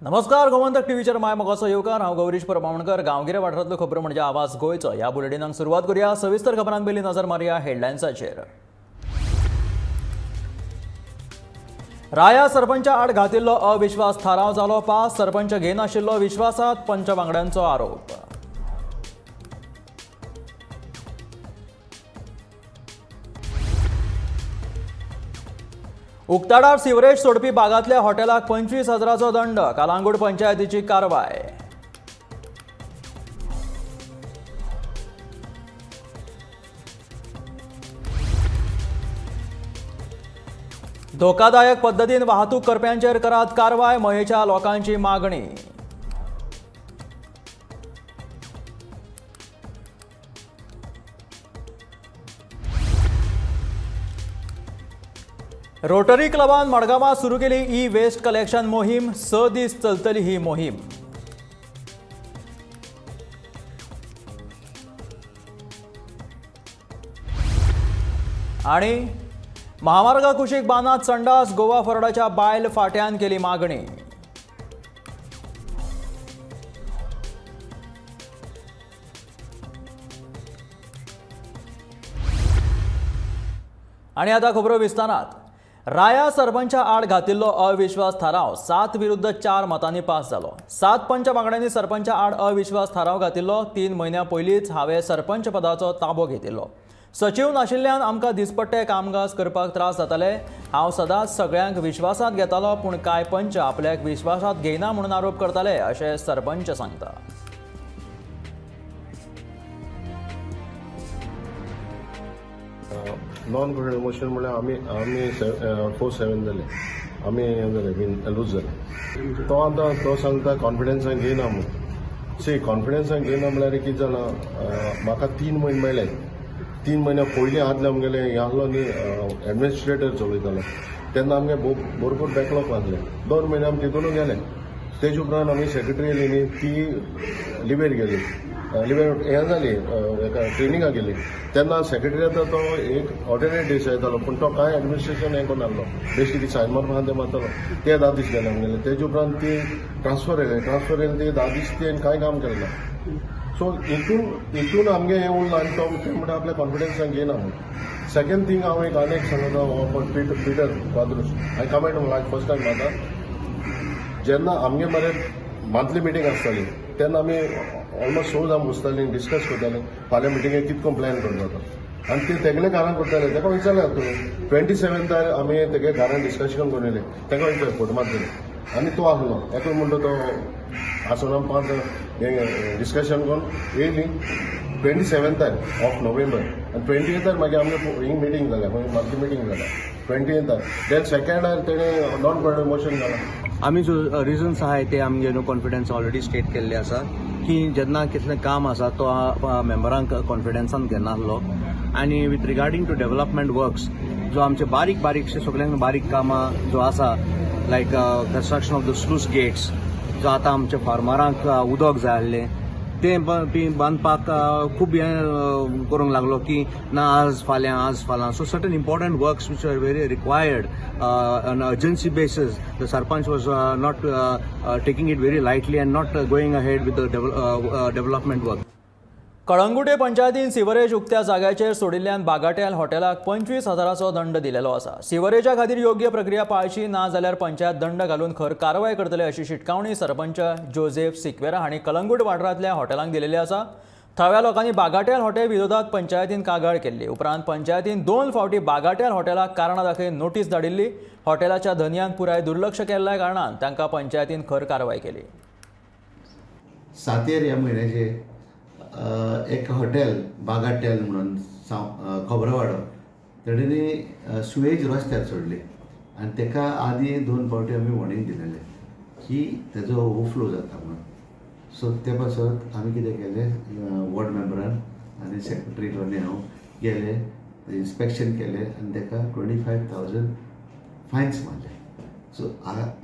नमस्कार गोमंतक टीव्हीचेर माय मोगाचो येवकार हांव गौरीश परमाणकर। गांवगिरे वाठारांतल्यो खबरो म्हणजे आवाज गोंयचो। ह्या बुलेटिनाक सुरवात करूया। सविस्तर खबरांक पयलीं नजर मारया हेडलायन्साचेर। राया सरपंचा आड घातिल्लो अविश्वास थाराव जालो पास। सरपंच घेनाशिल्लो विश्वासात पंच वांगड्यांचो आरोप। उक्ताडार सिवरेज सोडपी बागांतल्या हॉटेलाक 25,000चो दंड। कलांगूट पंचायतीची कारवाय। धोकादायक पद्दतीन वाहतूक करप्यांचेर करात कारवाय। मयेच्या लोकांची मागणी। रोटरी क्लबान मडगांवां सुरू केली ई वेस्ट कलेक्शन मोहीम। 6 दीस चलतली ही मोहीम। आणि महामार्गा कुशीक बांदात संडास। गोवा फोर्डाच्या बायल फाट्यान केली मागणी। आणि आता खबरो विस्तारात। राया सरपंचा आड घातिल्लो अविश्वास थाराव 7 विरुद्ध 4 मतांनी पास जालो। 7 पंच वांगड्यांनी सरपंचा आड अविश्वास थाराव घातिल्लो। 3 म्हयन्यां पयलींच हांवें सरपंच पदाचो ताबो घेतिल्लो। सचिव नाशिल्ल्यान आमकां दिसपट्टे कामकाज करपाक त्रास जाताले। हांव सदांच सगळ्यांक विश्वासांत घेतालो, पूण कांय पंच आपल्याक विश्वासांत घेयना म्हणून आरोप करताले, अशें सरपंच सांगता। नॉन प्रमोशन म्हळ्यार आमी 4-7 जाले, आमी लूज जाले। तो सांगता कॉन्फिडन्सान घेयना म्हणून। कॉन्फिडन्सान घेयना म्हळ्यार कितें जालां, म्हाका 3 म्हयने मेळ्ळे। 3 म्हयन्या पयलीं आदले आमगेले हे आहलो न्ही एडमिनिस्ट्रेटर चलयतालो, तेन्ना आमगे भरपूर बॅकलॉग आसले। 2 म्हयने आमी तितून गेले। तेजे उपरांत आमी सेक्रेटरी येयली न्ही, ती लिवेर गेली। लिवेर हें जाली, ट्रेनिंगाक गेली। तेन्ना सेक्रेटरी येता तो एक ऑर्डिनरी दीस येतालो, पूण तो कांय एडमिनिस्ट्रेशन हें करनासलो। बेश्टी ती सायन मारपाक आहा तें मारतालो। ते 10 दीस गेले आमगेले। तेजे उपरांत ती ट्रान्सफर येयली ती 10 दीस ती कांय काम केलें ना। सो हितून आमगे हें उरलां आनी तो म्हणटा आपल्या कॉन्फिडन्सान घेयना म्हणून। सेकंड थिंग हांव एक आनी एक सांगता, पिटर काद्रूस हांवें कमेंट लायक फर्स्ट टायम म्हाका जेन्ना आमगे मरे मंथली मिटींग आसताली तेन्ना आमी ऑलमोस्ट 6 जाण बसतालीं, डिस्कस करतालीं फाल्यां मिटिंगेक कितको प्लॅन करता। आनी ते तेगले घरान करताले। ताका विचारलें तूं 27 आमी तेगे घरान डिस्कशन करून येयले। ताका विचार फोटो मारतले आनी तो आसलो एकलो म्हणटा तो आसोना 5 डिस्कशन करून येयली 27 ऑफ नोव्हेंबर आनी 28 मागीर आमगे ही मिटींग जाल्या, मंथली मिटींग जाल्या 28 देन सेकंडार तेणें नॉन प्रमोशन जालां। आमी जो रिजन्स आहाय ते आमगे नो कॉन्फिडन्स ऑलरेडी स्टेट केल्ले आसा की जेन्ना कितलें काम आसा तो मेंबरांक कॉन्फिडन्सान घेनासलो। आनी with regarding to development works जो आमचे बारीकशे सगळ्यांक बारीक कामां जो आसा like construction of the sluice gates, जो आतां आमच्या फार्मरांक उदक जाय आसलें तें बांदपाक खूब हें करूंक लागलो की ना आज फाल्यां। So certain important works which are very required on urgency basis the sarpanch was not taking it very lightly end not going ahead with the development work. Calangute पंचायतीन सिवरेज उक्त्या जाग्याचेर सोडिल्ल्यान बागाट्याल हॉटेलाक 25,000चो दंड दिलेलो आसा। सिवरेजा खातीर योग्य प्रक्रिया पाळची ना जाल्यार पंचायत दंड घालून खर कारवाय करतले अशी शिटकावणी सरपंच जोसेफ सिक्वेरा हांणी कळंगूट वाठारांतल्या हॉटेलांक दिलेली आसा। थळ्या लोकांनी बागाट्याल हॉटेल विरोधात पंचायतीन कागाळ केल्ली। उपरांत पंचायतीन 2 फावटी बागाट्याल हॉटेलाक कारणां दाखय नोटीस धाडिल्ली। हॉटेलाच्या धन्यान पुराय दुर्लक्ष केल्ल्या कारणान तांकां पंचायतीन खर कारवाय केली। 7 ह्या म्हयन्याचे एक हॉटेल बागाट्याल म्हणून खोबरावाडो तेणेंनी सुवेज रस्त्यार सोडली आनी ताका आदी 2 फावटी आमी वॉर्निंग दिलेले की तेजो ओवरफ्लो जाता म्हणून। सो ते पासत आमी कितें केलें, वॉर्ड मेंबरान आनी सेक्रेटरी हांव गेले, इन्स्पेक्शन केलें आनी ताका 25,000 फायन्स मारले। सो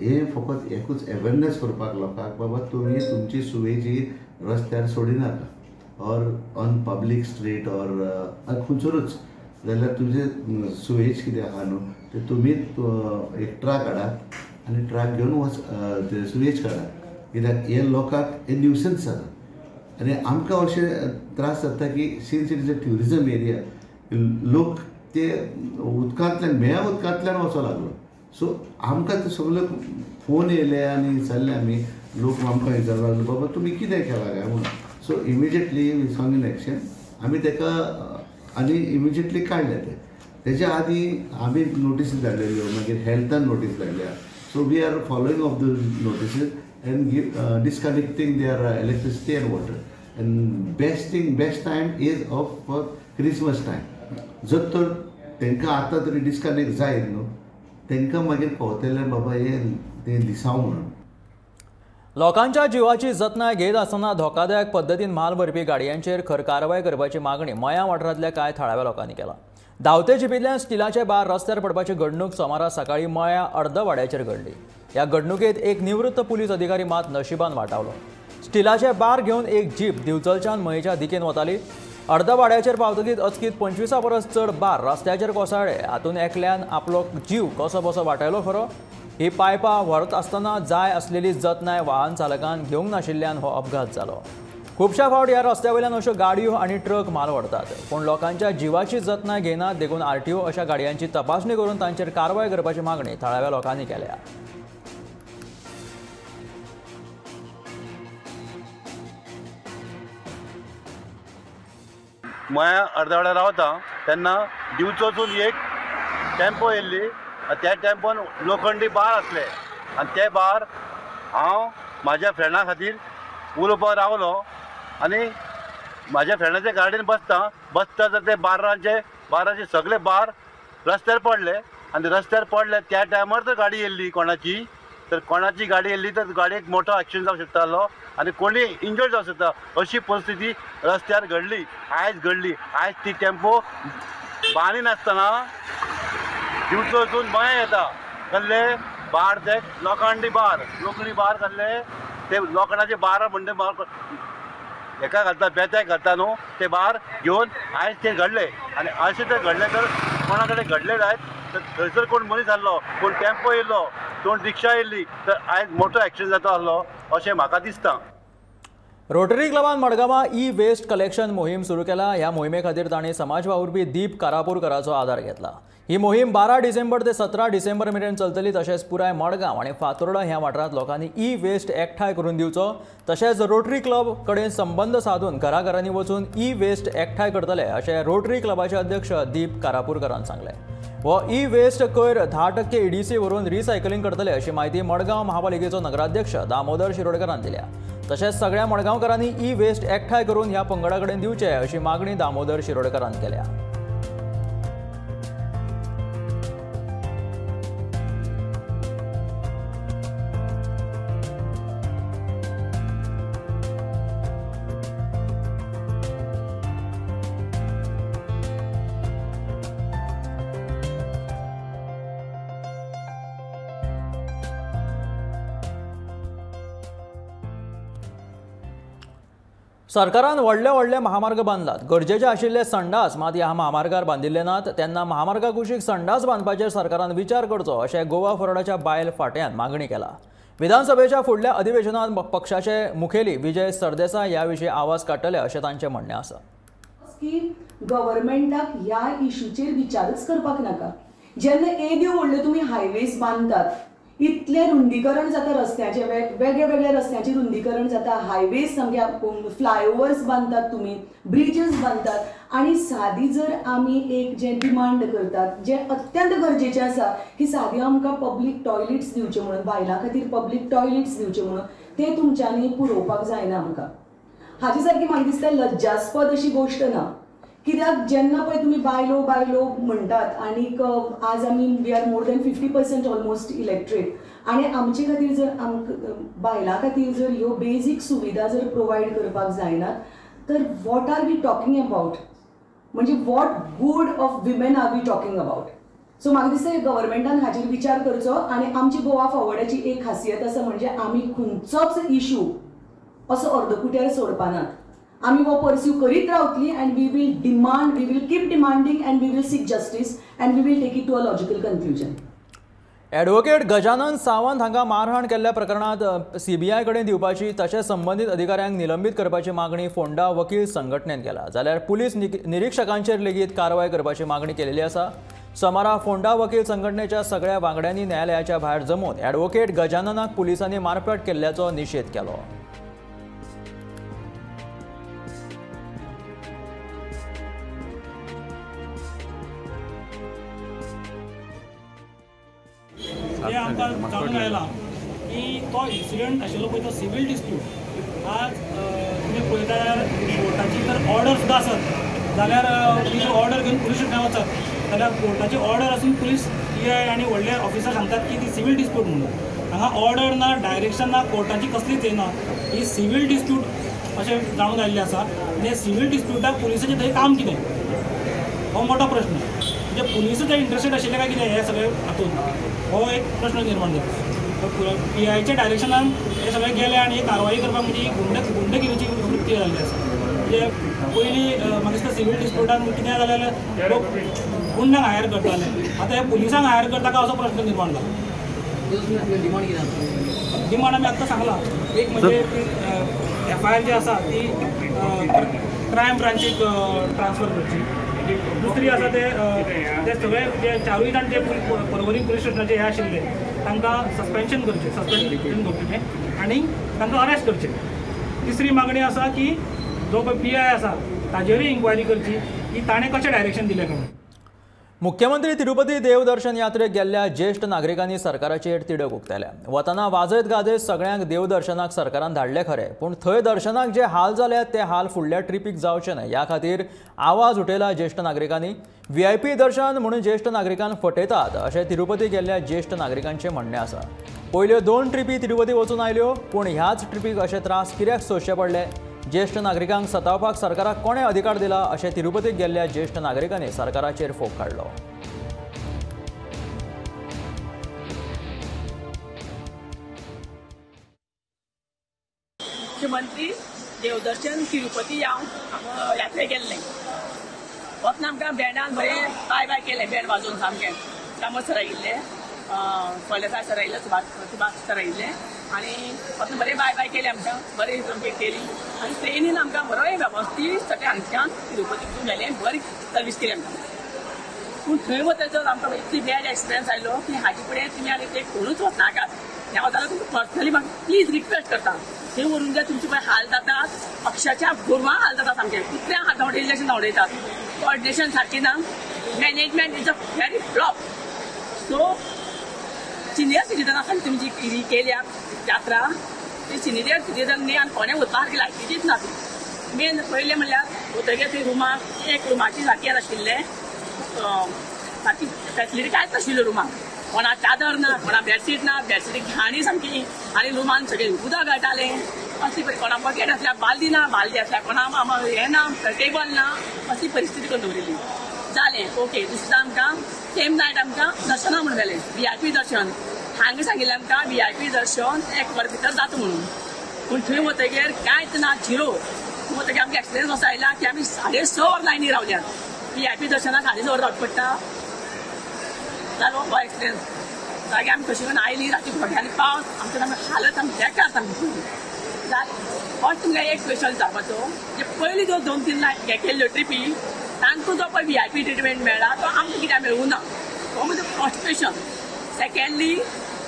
हे फकत एकूच अवेरनेस करपाक लोकांक बाबा तुमी तुमची सुवेजी रस्त्यार सोडिनाका और ऑन पब्लीक स्ट्रीट और खंयसरूच जाल्यार तुजे सुवेज कितें आहा न्हू ते तुमी एक ट्रक हाडात आनी ट्रक घेवन ते सुएज काडात कित्याक हे लोकांक हे न्यूसन्स जाता आनी आमकां अशें त्रास जाता की since it is a tourism area लोक ते उदकांतल्यान मेळ्या उदकांतल्यान वचो लागलो सो आमकां ते सगळे फोन येयले आनी विचारले आमी लोक आमकां विचारपाक लागले बाबा तुमी कितें केलां काय म्हणून so immediately we song in action आमी ताका आनी इमिजिएटली काडले तेच्या आदीं आमी नोटीस धाडलेल्यो मागीर हेल्थान नोटीस धाडल्या so we are following of the notices and disconnecting their electricity and water and best time is off for Christmas time जर तर तांकां आतां तरी डिस्कनेक्ट जायत न्हू तांकां मागीर कळटलें बाबा हे तें दिसांव म्हणून लोकांच्या जिवाची जतनाय घेत आसतना धोकादायक पद्दतीन माल भरपी गाडयांचेर खर कारवाय करपाची मागणी मया वाठारांतल्या कांय थळाव्या लोकांनी केला. धांवते जिपींतल्यान स्टिलाचे बार रस्त्यार पडपाची घडणूक सोमारा सकाळी मया अर्दवाड्याचेर घडली. ह्या घडणुकेत एक निवृत्त पुलीस अधिकारी मात नशिबान वाटावलो. स्टिलाचे बार घेवन एक जीप दिवचलच्यान मयेच्या दिकेन वताली. अर्दवाड्याचेर पावतकीच अचकीत 25 परस चड बार रस्त्याचेर कोसळ्ळे. हातूंत एकल्यान आपलो जीव कसो बसो वाटायलो खरो. ही पायपां व्हरत आसतना जाय आसलेली जतनाय वाहन चालकान घेवंक नाशिल्ल्यान हो अपघात जालो. खुबशा फावट ह्या रस्त्यावयल्यान अश्यो गाडयो आनी ट्रक माल व्हरतात पूण लोकांच्या जिवाची जतनाय घेनात देखून आरटीओ अशा गाडयांची तपासणी करून तांचेर कारवाय करपाची मागणी थळाव्या लोकांनी केल्या. मया अर्दवाड्यार रावता तेन्ना दिवचोसून एक टेम्पो येयल्ली त्या टेम्पोन लोखंडी बार आसले आनी ते बार हांव म्हाज्या फ्रेंडा खातीर उलोवपाक रावलो आनी म्हाज्या फ्रेंडाच्या गाडयेन बसता तर ते बाराचे सगळे बार रस्त्यार पडले आनी रस्त्यार पडले त्या टायमार तर गाडी येयल्ली कोणाची गाडी येयल्ली तर गाडयेक मोठो एक्सिडेंट जावंक शकतालो आनी कोणी इंजर्ड जावंक शकता अशी परिस्थिती रस्त्यार घडली. आयज ती टेम्पो बाणी नासतना दिवचो वचून मया येता कसले बार ते लोखंडी बार कसले ते लोखंडाचे बार म्हणजे एका घालता बेत्याक घालता न्हू ते बार घेवन आयज ते घडले आनी अशें ते घडले तर कोणा कडेन घडले जायत तर थंयसर कोण मनीस आहलो कोण टेम्पो येयल्लो कोण रिक्षा येयल्ली तर आयज मोठो एक्सिडेंट जाता आहलो अशें म्हाका दिसता. रोटरी क्लबान मडगांवां ई वेस्ट कलेक्शन मोहीम सुरू केला. ह्या मोहिमे खातीर तांणी समाज वावुरपी दीप कारापूरकराचो आदार घेतला. ही मोहीम 12 डिसेंबर ते 17 डिसेंबर मेरेन चलतली. तशेंच पुराय मडगांव आनी फातोर्डा ह्या वाठारांत लोकांनी ई वेस्ट एकठांय करून दिवचो. तशेंच रोटरी क्लब कडेन संबंध साधून घराघरांनी वचून ई वेस्ट एकठांय करतले अशें रोटरी क्लबाचे अध्यक्ष दीप कारापूरकरान सांगलें. हो ई वेस्ट कोयर 10% EDC व्हरून रिसायकलिंग करतले अशी माहिती मडगांव महापालिकेचो नगराध्यक्ष दामोदर शिरोडकरान दिल्या. तशेंच सगळ्या मडगांवकारांनी ई वेस्ट एकठांय करून ह्या पंगडा कडेन दिवचे अशी मागणी दामोदर शिरोडकरान केल्या. सरकारान व्हडले महामार्ग बांदलात. गरजेचे आशिल्ले संडास मात ह्या महामार्गार बांदिल्ले नात. तेन्ना महामार्गा कुशीक संडास बांदपाचेर सरकारान विचार करचो अशें गोवा फॉरवर्डाच्या बायल फाट्यान मागणी केला. विधानसभेच्या फुडल्या अधिवेशनात पक्षाचे मुखेली विजय सरदेसाय ह्या विशीं आवाज काडटले अशें तांचें म्हणणें आसा. की गव्हर्नमेंटाक ह्या इश्यूचेर विचारच करपाक नाका. जेन्ना येद्यो व्हडल्यो तुमी हायवेज बांदतात इतले रुंदीकरण जाता रस्त्याचे वेगळ्या रस्त्याचे रुंदीकरण जाता हायवेज सामक्या फ्लायओवर्स बांदतात तुमी ब्रिजेस बांदतात आनी सादी जर आमी एक जे डिमांड करतात जे अत्यंत गरजेचे आसा की सादी आमकां पब्लीक टॉयलेट्स दिवचे म्हणून बायलां खातीर पब्लीक टॉयलेट्स दिवचे म्हणून ते तुमच्यांनी पुरोवपाक जायना आमकां. हाचे सारकी म्हाका दिसता लज्जास्पद अशी गोश्ट ना. कित्याक जेन्ना पळय तुमी बायलो म्हणटात आनीक आज आमी we are more than 50% almost elected आनी आमचे खातीर जर बायलां खातीर जर ह्यो बेजीक सुविधा जर प्रोवायड करपाक जायनात तर what are we talking about म्हणजे what good of women are we talking about. So म्हाका दिसता गव्हर्नमेंटान हाचेर विचार करचो आनी आमची गोवा फॉरवर्डाची एक खासियत आसा म्हणजे आमी खंयचोच इशू असो अर्दकुट्यार सोडपानात. आमी वो परस्यू करीत रावतली and we will keep demanding and we will seek justice and we will take it to a logical conclusion. Advocate Gajanan Sawant हांका मारहाण केल्ल्या प्रकरणात सीबीआय कडेन दिवपाची तशेंच संबंधीत अधिकाऱ्यांक निलंबीत करपाची मागणी फोंडा वकील संघटनेन केला. जाल्यार पुलीस निरीक्षकांचेर लेगीत कारवाय करपाची मागणी केलेली आसा. सोमारा फोंडा वकील संघटनेच्या सगळ्या वांगड्यांनी न्यायालयाच्या भायर जमून ॲडव्होकेट गजाननाक पुलिसांनी मारपेट केल्ल्याचो निशेध केलो. हे आमकां जाणून आयलां की तो इन्सिडंट आशिल्लो पळय तो सिवील डिस्प्यूट आज तुमी पळयल्यार कोर्टाची जर ऑर्डर सुद्दां आसत जाल्यार ती जर ऑर्डर घेवन पुलीस स्टेशनार वचत जाल्यार कोर्टाची ऑर्डर आसून पुलीस PI आनी व्हडले ऑफिसर सांगतात की ती सिवील डिस्प्यूट म्हणून. हांगा ऑर्डर ना, डायरेक्शन ना, कोर्टाची कसलीच येना. ही सिवील डिस्प्यूट अशें जाणून आयिल्लें आसा. आनी सिवील डिस्प्यूटाक पुलिसाचें थंय काम कितें हो मोठो प्रश्न. म्हणजे पुलीस थंय इंट्रस्टेड आशिल्ले काय कितें हे सगळे हातून हो एक प्रश्न निर्माण जाता. PIच्या डायरेक्शनान हे सगळे गेले आनी कारवाई करपाक म्हणजे गुंडगिरीची वृत्ती जाल्ली आसा. म्हणजे पयलीं म्हाका दिसता सिवील डिस्प्यूटान कितें जालें जाल्यार लोक गुंडांक हायर करताले. आतां हे पुलिसांक हायर करता काय असो प्रश्न निर्माण जाला. डिमांड आमी आत्तां सांगला. एक म्हणजे FIR जी आसा ती क्रायम ब्रांचीक ट्रान्सफर करची. दुसरी आसा ते सगळे जे चारूय जाण जे परवरी पुलीस स्टेशनाचे हे आशिल्ले तांकां सस्पेन्शन करचें करचें आनी तांकां अरेस्ट करचें. तिसरी मागणी आसा की जो पळय PI आसा ताजेरूय इन्क्वायरी करची की ताणें कशें डायरेक्शन दिलें काय. मुख्यमंत्री तिरुपती देवदर्शन यात्रेक गेल्ल्या ज्येष्ठ नागरिकांनी सरकाराचेर तिडक उक्तायल्या. वतना वाजयत गाजयत सगळ्यांक देवदर्शनाक सरकारान धाडले खरे, पूण थंय दर्शनाक जे हाल जाल्यात ते हाल फुडल्या ट्रिपीक जावचे न्हय. ह्या खातीर आवाज उठयला ज्येष्ठ नागरिकांनी. VIP दर्शन म्हणून ज्येष्ठ नागरिकांक फटयतात अशें तिरुपती गेल्ल्या ज्येष्ठ नागरिकांचें म्हणणें आसा. पयल्यो 2 ट्रिपी तिरुपती वचून आयल्यो, पूण ह्याच ट्रिपीक अशे त्रास कित्याक सोंसचे पडले. ज्येष्ठ नागरिकांक सतावपाक सरकाराक कोणे अधिकार दिला अशें तिरुपतीक गेल्ल्या ज्येष्ठ नागरिकांनी सरकाराचेर फोग काडलो. मुख्यमंत्री देवदर्शन तिरुपती यात्रेक गेल्ले. वतना आमकां बँडान बरें बाय बाय केलें, बँड वाजोवन सामकें. कामत सर आयिल्ले, फळदेसाय सर आयिल्ले, सुभाष सर आयिल्ले आनी वतना बरें बाय बाय केलें आमकां. बरें सामकें केली आनी ट्रेनीन आमकां बरें वेवस्थीत सगळें हांगच्यान तिरुपतीक गेलें. बरी सर्वीस केली आमकां. पूण थंय वतकच आमकां इतली बॅड एक्सपिरियन्स आयलो की हाजे फुडें तुमी आनी ते कोणूच वचनाकात. हांव जाल्यार तुमकां पर्सनली म्हाका प्लीज रिक्वेस्ट करता, थंय व्हरून जे तुमचे पळय हाल जातात, अक्षरशः गोरवां हाल जाता सामकें. कितल्या हात धांवडयले अशें धांवडयतात. कोऑर्डिनेशन सारकें ना, management is a very flop. So senior citizen आसा तुमी जी केल्या यात्रा, ती सिनियर सिटीजन न्ही आनी कोणें वचपा सारकी लायकीचीच ना. मेन पयलें म्हणल्यार वतगीर थंय रुमाक एक रुमाची सारकी आशिल्ले, सारकी फॅसिलिटी कांयच नाशिल्ल्यो रुमाक. कोणा चादर ना, कोणा बेडशीट ना, बेडशीटी घाणी सामकी आनी रुमान सगळें उदक गळटालें. असली कोणा बकेट आसल्यार बालदी ना, बालदी आसल्यार कोणा हें ना, टेबल ना, असली परिस्थिती करून दवरिल्ली. जालें ओके. दुसरें आमकां सेम नायट आमकां दर्शना म्हणून गेलें, VIP दर्शन. हांगा सांगिल्लें आमकां VIP दर्शन 1 वर भितर जाता म्हणून. पूण थंय वतगीर कांयच ना, झिरो. वतगीर आमकां एक्सपिरियन्स असो आयला की आमी 6:30 वर लायनी रावल्यात. VIP दर्शनाक 6:30 वर रावचें पडटा. जालो हो एक्सपिरियन्स. जागे आमी कशी करून आयली, राती भोग्यांनी पावस, आमकां हालत आमची बेकार सामकी. फस्ट तुमकां एक क्वेश्चन विचारपाचो, जे पयलीं जो 2-3 हे केल्ल्यो ट्रिपी तांकां जो पळय VIP ट्रिटमेंट मेळ्ळा तो आमकां कित्याक मेळूं ना, हो म्हजो फस्ट क्वेश्चन. सेकेंडली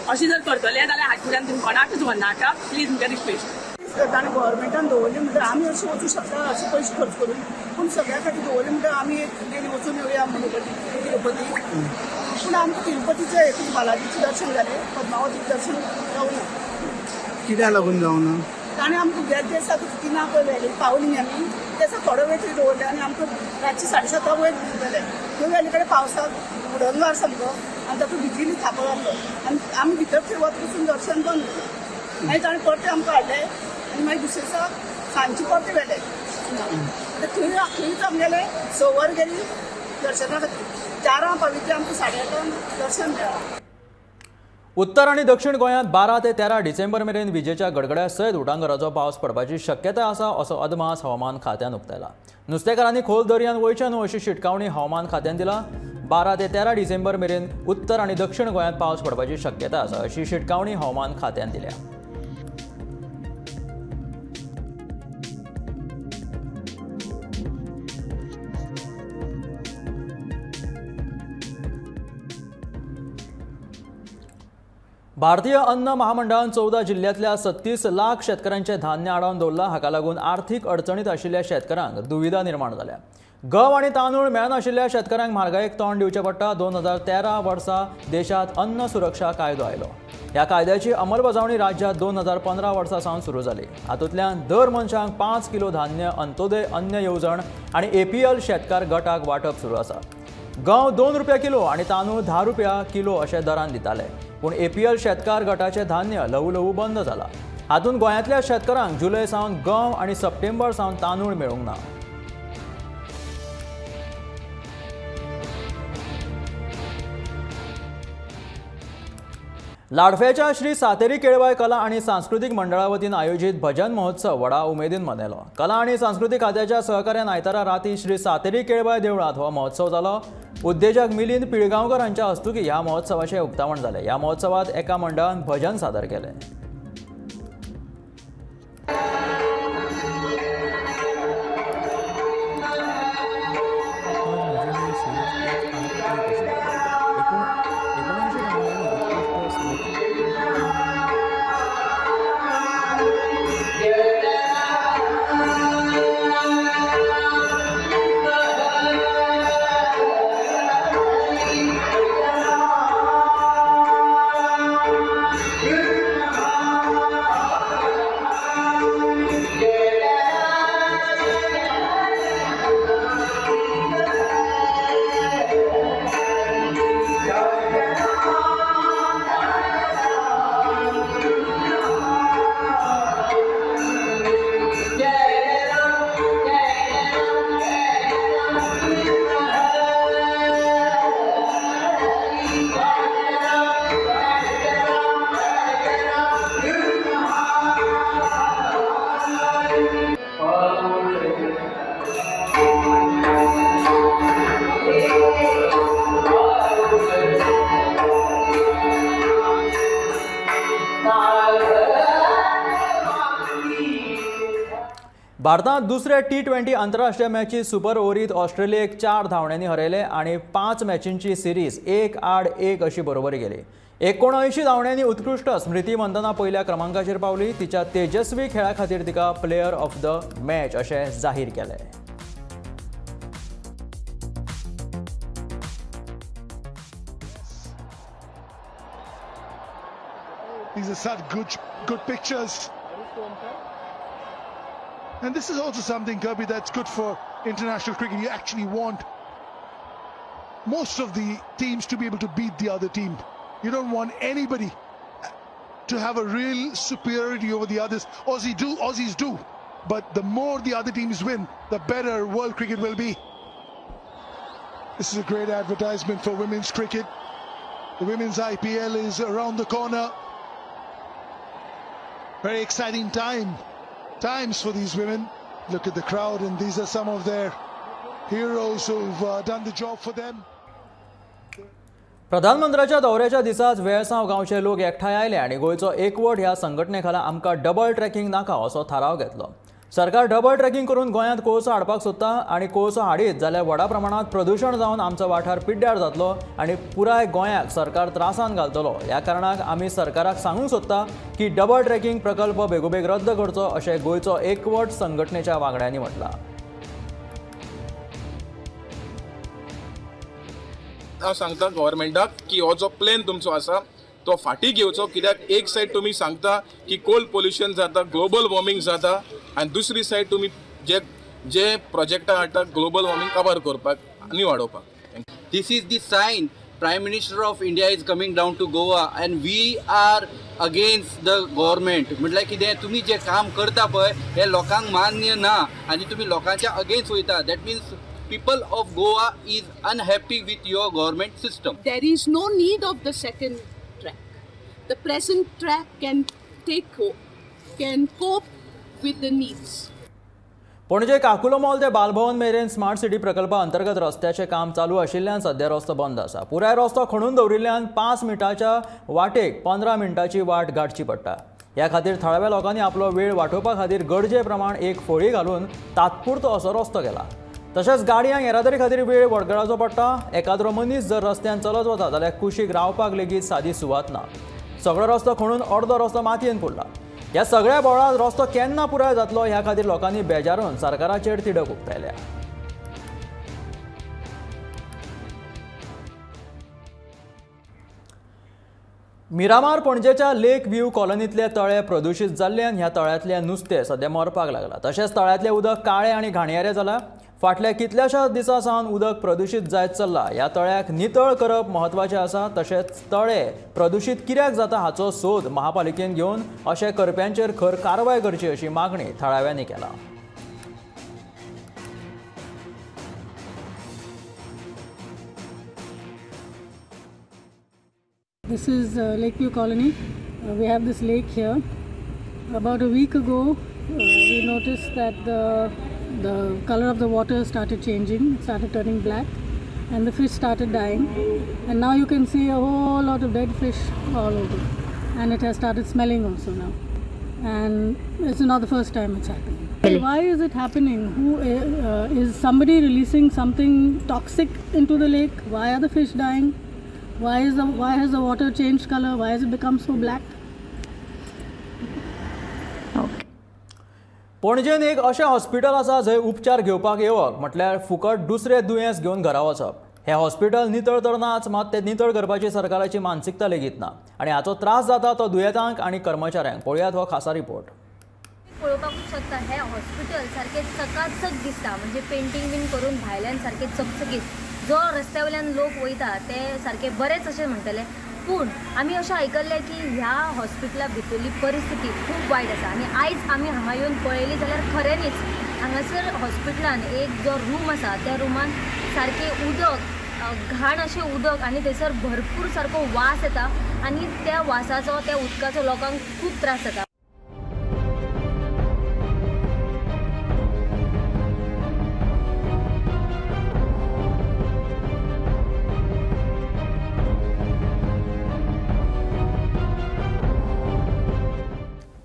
अशें जर करतले जाल्यार हाजे फुड्यान तुमी कोणाकच म्हणनाका, प्लीज तुमकां रिक्वेस्ट. आनी गोव्हर्मेंटान दवरलें म्हणटा आमी अशें वचूं शकता, अशे पयशे खर्च करून. पूण सगळ्या खातीर दवरलें म्हणटा आमी एक डेली वचून येवया म्हणून तिरुपती. पूण आमकां तिरुपतीचें एकूच बालाजीचें दर्शन जालें, पद्मावतीचें दर्शन जावं ना. कित्याक लागून जावं ना? ताणें आमकां ज्या दिसा तिना पळय व्हॅली पावली आमी त्या दिसा थोडो वेळ थंय दवरलें आनी आमकां रातची 7:30 वयर गेले. थंय व्हॅली कडेन पावसाक उडनवार सामको आनी तातूंत भितरली थापो जाल्लो आनी आमी भितर थंय वच पसून दर्शन बंद केलें. मागीर ताणें परतें आमकां हाडलें आनी मागीर दुसरे दिसा सांजची परतें व्हेलें. थंयच आमगेलें 6 वर गेली दर्शना खातीर. 4 पाविल्ले आमकां 8:30 दर्शन मेळ्ळां. उत्तर आणि दक्षिण गोंयांत 12 ते 13 डिसेंबर मेरेन विजेच्या गडगड्या सयत उटंगराचो पावस पडपाची शक्यताय आसा असो अदमास हवामान खात्यान उक्तायला. नुस्तेकारांनी खोल दर्यान वयचे न्हू अशी शिटकावणी हवामान खात्यान दिला. 12 ते 13 डिसेंबर मेरेन उत्तर आणि दक्षिण गोंयांत पावस पडपाची शक्यता आसा अशी शिटकावणी हवामान खात्यान दिल्या. भारतीय अन्न महामंडळान 14 जिल्ह्यातल्या 36 लाख शेतकऱ्यांचे धान्य आडावन दवरला. हाका लागून आर्थीक अडचणीत आशिल्ल्या शेतकऱ्यांक दुविधा निर्माण जाल्या. गव आणि तांदूळ मेळनाशिल्ल्या शेतकऱ्यांक म्हारगायेक तोंड दिवचें पडटा. 2013 वर्सा देशात अन्न सुरक्षा कायदो आयलो. ह्या कायद्याची अंमलबजावणी राज्यात 2015 वर्सा सावन सुरू जाली. हातूंतल्यान दर मनशाक 5 किलो धान्य अंत्योदय अन्न येवजण आणि APL शेतकार गटाक वांटप सुरू आसा. गंव 2 रुपया किलो आणि तांदूळ 10 रुपया किलो अशे दरान दिताले. पूण APL शेतकार गटाचे धान्य ल्हवू बंद जाला. हातूंत गोंयांतल्या शेतकारांक जुलय सावन गंव आणि सप्टेंबर सावन तांदूळ मेळूंक ना. लाडफेच्या श्री सातेरी केळबाई कला आणि सांस्कृतिक मंडळा वतीन आयोजित भजन महोत्सव व्हडा उमेदीन मनयलो. कला आणि सांस्कृतिक खात्याच्या सहकार्यान आयतारा राती श्री सातेरी केळबाई देवळात हो महोत्सव जालो. उद्देजक मिलिंद पिळगांवकर हांच्या हस्तुकी ह्या महोत्सवाचे उक्तावण जालें. ह्या महोत्सवात एका मंडळान भजन सादर केलें. भारतात दुसरे T20 आंतरराष्ट्रीय मॅचीत सुपर ओव्हरीत ऑस्ट्रेलियेक 4 धांवड्यांनी हरयले आणि 5 मॅचींची सिरीज 1-1 अशी बरोबरी गेली. 79 धांवड्यांनी उत्कृष्ट स्मृती मंदना पहिल्या क्रमांकाचेर पावली. तिच्या तेजस्वी खेळा खातीर तिका प्लेयर ऑफ द मॅच अशें जाहीर केलें. These are such good pictures. And this is also something, Kirby, that's good for international cricket. You actually want most of the teams to be able to beat the other team. You don't want anybody to have a real superiority over the others. Aussies do. But the more the other teams win, the better world cricket will be. This is a great advertisement for women's cricket. The women's IPL is around the corner. Very exciting times for these women. Look at the crowd, and these are some of their heroes who've done the job for them. प्रधानमंत्र्याच्या दौऱ्याच्या दिसाच वेळसांव गांवचे लोक एकठांय आयले आणि गोंयचो एकवट ह्या संघटने खाला आमकां डबल ट्रॅकिंग नाका असो थाराव घेतलो. सरकार डबल ट्रॅकिंग करून गोंयांत कोळसो हाडपाक सोदता आणि कोळसो हाडीत जाल्यार व्हडा प्रमाणात प्रदूषण जावन आमचो वाठार पिड्ड्यार जातलो आणि पुराय गोंयाक सरकार त्रासान घालतलो. ह्या कारणाक आमी सरकाराक सांगूंक सोदता की डबल ट्रॅकिंग प्रकल्प बेगोबेग रद्द करचो अशें गोंयचो एकवट संघटनेच्या वांगड्यांनी म्हटलां. हांव सांगता गव्हर्मेंटाक की हो जो प्लॅन तुमचो आसा तो फाटी घेवचो. कित्याक एक सायड तुमी सांगता की कोल्ड पोल्युशन जाता, ग्लोबल वॉर्मिंग जाता, आनी दुसरी सायड तुमी जे प्रोजेक्टां हाडटा ग्लोबल वॉर्मिंग कवर करपाक आनी वाडोवपाक. This is the sign Prime Minister of India is coming down to Goa and we are against the government. म्हटल्यार कितें तुमी जे काम करता पळय हे लोकांक मान्य ना आनी तुमी लोकांच्या अगेन्स्ट वयता. That means people of Goa is unhappy with your government system. There is no need of the second track. The present track can cope with the needs. पणजे काकुलो मॉल ते बालभवन मेरेन स्मार्ट सिटी प्रकल्पा अंतर्गत रस्त्याचे काम चालू आशिल्ल्यान सध्या रस्तो बंद आसा. पुराय रस्तो खणून दवरिल्ल्यान 5 मिनटाच्या वाटेक 15 मिनटाची वाट गाठची पडटा. ह्या खातीर थळाव्या लोकांनी आपलो वेळ वाटोवपा खातीर गरजे प्रमाण एक फळी घालून तात्पुरतो असो रस्तो केला. तशेंच गाडयांक येरादारी खातीर वेळ वडगडाचो पडटा. एकाद्रो मनीस जर रस्त्यान चलत वता जाल्यार कुशीक रावपाक लेगीत सादी सुवात ना. सगळो रस्तो खणून अर्दो रस्तो मातयेन पडला. ह्या सगळ्या बोळात रस्तो केन्ना पुराय जातलो ह्या खातीर लोकांनी बेजारून सरकाराचेर तिडक उक्तायल्या. मिरामार पणजेच्या लेक व्ह्यू कॉलनीतले तळे प्रदूषित जाल्ल्यान ह्या तळ्यांतलें नुस्तें सध्या मरपाक लागला. तशेंच तळ्यांतलें उदक काळें आनी घाणयारें जाला. फाटल्या कितल्याशाच दिसां सावन उदक प्रदूषित जायत चल्ला. ह्या तळ्याक नितळ करप म्हत्वाचें आसा. तशेंच तळे प्रदूषित कित्याक जाता हाचो सोद महापालिकेन घेवन अशें करप्यांचेर खर कारवाय करची अशी मागणी थळाव्यांनी केला. This is Lakeview Colony. We have this lake here. About a week ago, we noticed that the color of the water started changing. It started turning black, and the fish started dying. And now you can see a whole lot of dead fish all over, and it has started smelling also now. And it's not the first time it's happening. Why is it happening? Is somebody releasing something toxic into the lake? Why are the fish dying? Why has the water changed color? Why has it become so black? पणजेन एक अशें hospital आसा जंय उपचार घेवपाक येवप म्हटल्यार फुकट दुसरें दुयेंस घेवन घरा वचप. हें हॉस्पिटल नितळ तर नाच, मात तें नितळ करपाची सरकाराची मानसिकता लेगीत ना. आनी हाचो त्रास जाता तो दुयेंतांक आनी कर्मचाऱ्यांक. पळयात हो खासा रिपोर्ट. पळोवपाकूच शकता हें हॉस्पिटल सारकें चकाचक दिसता. म्हणजे पेंटींग बीन करून भायल्यान सारकें चकचकीत. जो रस्त्या वयल्यान लोक वयता ते सारके बरेच अशें म्हणटले. पूण आमी अशें आयकल्लें की ह्या हॉस्पिटला भितरली परिस्थिती खूब वायट आसा. आनी आयज आमी हांगा येवन पळयली जाल्यार खऱ्यांनीच हांगासर हॉस्पिटलान एक जो रूम आसा त्या रुमान सारकें उदक घाण अशें उदक आनी थंयसर भरपूर सारको वास येता. आनी त्या वासाचो त्या उदकाचो लोकांक खूब त्रास जाता.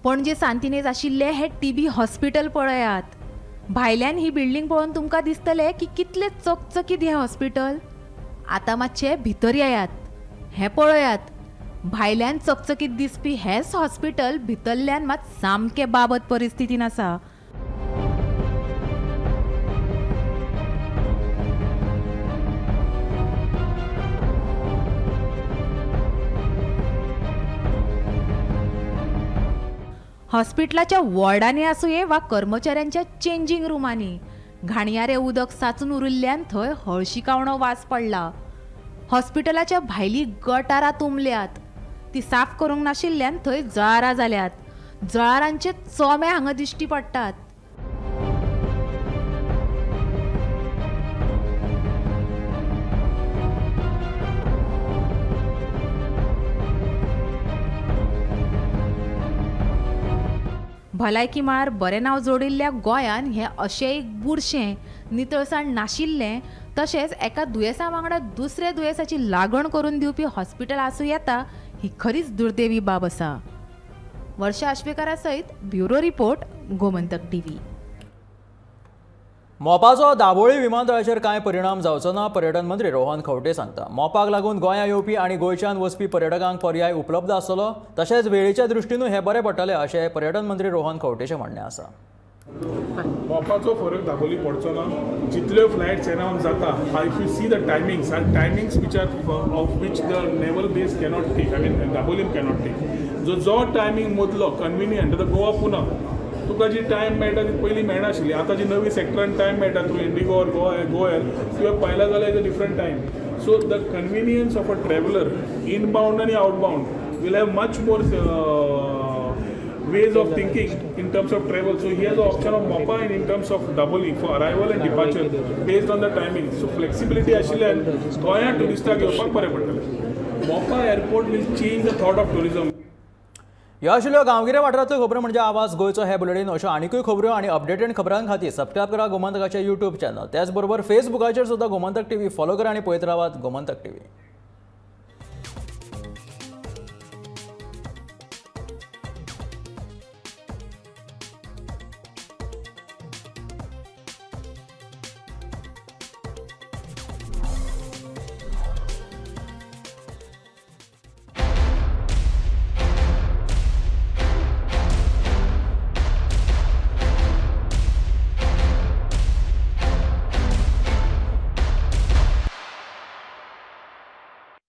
पणजे सांतिनेज आशिल्ले हे टीबी हॉस्पिटल पळयात. भायल्यान ही बिल्डींग पळोवन तुमकां दिसतले की कितले चकचकीत हे हॉस्पिटल. आतां मातशे भितर येयात, हे पळयात. भायल्यान चकचकीत दिसपी हेच हॉस्पिटल भितरल्यान मात सामके बाबत परिस्थितीन आसा. हॉस्पिटलाच्या वॉर्डांनी आसूये वा कर्मचाऱ्यांच्या चेंजिंग रुमांनी घाणयारे उदक साचून उरिल्ल्यान थंय हळशिकावणो वास पडला. हॉस्पिटलाच्या भायली गटारां तुंबल्यात. ती साफ करूंक नाशिल्ल्यान थंय जळारां जाल्यात. जळारांचे चोमे हांगा दिश्टी पडटात. भलायकी मळार बरें नांव जोडिल्ल्या गोंयान हें अशें एक बुरशें नितळसाण नाशिल्लें तशेंच एका दुयेंसा वांगडा दुसऱ्या दुयेंसाची लागण करून दिवपी हॉस्पिटल आसूं येता ही खरीच दुर्दैवी बाब आसा. वर्षा आश्वेकारा सयत ब्युरो रिपोर्ट, गोमंतक टीव्ही. मोपाचो दाबोळी विमानतळाचेर कांय परिणाम जावचो ना, पर्यटन मंत्री रोहन खंवटे सांगता. मोपाक लागून गोंया येवपी आनी गोंयच्यान वचपी पर्यटकांक पर्याय उपलब्ध आसतलो. तशेंच वेळेच्या दृश्टीनूय हें बरें पडटलें अशें पर्यटन मंत्री रोहन खंवटेचें म्हणणें आसा. मोपाचो फरक दाबोली पडचो ना. जितल्यो फ्लायट्स अरावंड जाता, if you see the timings which are of which the naval base cannot take, I mean Dabolim cannot take. जो टायमिंग मदलो कन्विनियंट आतां गोवा पुना तुका जी टायम मेळटा ती पयलीं मेळनाशिल्ली. आतां जी नवी सेक्टरान टायम मेळटा थ्रू इंडिगो ऑर गोयर तुवें पायला जाल्यार is a different time. So the कन्विनियन्स of a traveller inbound आनी outbound will have much more ways of thinking in terms of travel. So he has the option of Mopa and in terms of Daboli for arrival and departure based on the timing. So flexibility आशिल्ल्यान गोंया टुरिस्टाक येवपाक बरें पडटलें. Mopa airport will change the thought of tourism. ह्यो आशिल्ल्यो गांवगिऱ्या वाठारांतल्यो खबरो म्हणजे आवाज गोंयचो हे बुलेटिन. अश्यो आनीकूय खबरो आनी अपडेटेड खबरां खातीर सबस्क्रायब करा गोमंतकाचें यूट्यूब चॅनल. त्याच बरोबर फेसबुकाचेर सुद्दां गोमंतक टीव्ही फॉलो करा आनी पळयत रावात गोमंतक टीव्ही.